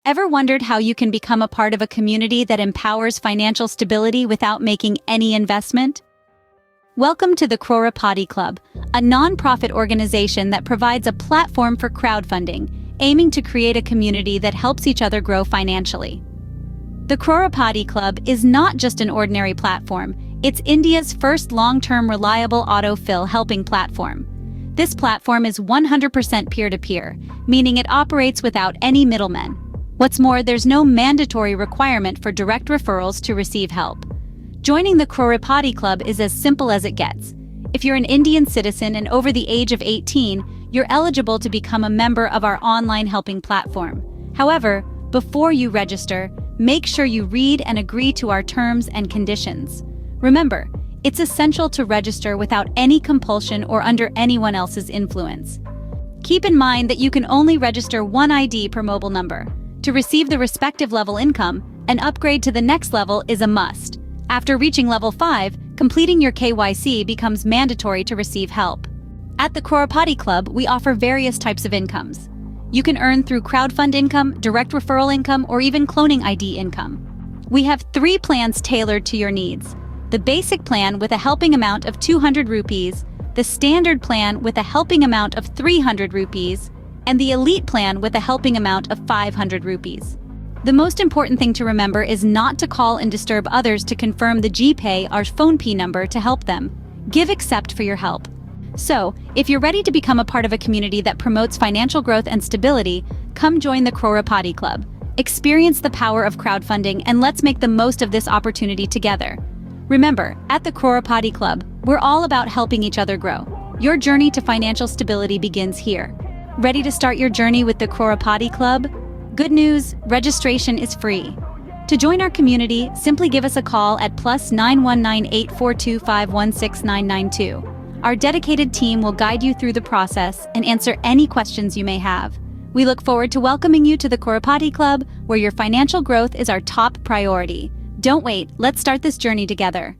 Ever wondered how you can become a part of a community that empowers financial stability without making any investment? Welcome to the Crorepati Club, a non-profit organization that provides a platform for crowdfunding, aiming to create a community that helps each other grow financially. The Crorepati Club is not just an ordinary platform, it's India's first long-term reliable autofill helping platform. This platform is 100% peer-to-peer, meaning it operates without any middlemen. What's more, there's no mandatory requirement for direct referrals to receive help. Joining the Crorepati Club is as simple as it gets. If you're an Indian citizen and over the age of 18, you're eligible to become a member of our online helping platform. However, before you register, make sure you read and agree to our terms and conditions. Remember, it's essential to register without any compulsion or under anyone else's influence. Keep in mind that you can only register one ID per mobile number. To receive the respective level income, an upgrade to the next level is a must. After reaching level 5, completing your KYC becomes mandatory to receive help. At the Crorepati Club, we offer various types of incomes. You can earn through crowdfund income, direct referral income, or even cloning ID income. We have 3 plans tailored to your needs. The basic plan with a helping amount of 200 rupees, the standard plan with a helping amount of 300 rupees, and the elite plan with a helping amount of 500 rupees. The most important thing to remember is not to call and disturb others to confirm the GPay or PhonePe number to help them. Give accept for your help. So, if you're ready to become a part of a community that promotes financial growth and stability, come join the Crorepati Club. Experience the power of crowdfunding and let's make the most of this opportunity together. Remember, at the Crorepati Club, we're all about helping each other grow. Your journey to financial stability begins here. Ready to start your journey with the Crorepati Club? Good news, registration is free. To join our community, simply give us a call at +919 842 516992. Our dedicated team will guide you through the process and answer any questions you may have. We look forward to welcoming you to the Crorepati Club, where your financial growth is our top priority. Don't wait, let's start this journey together.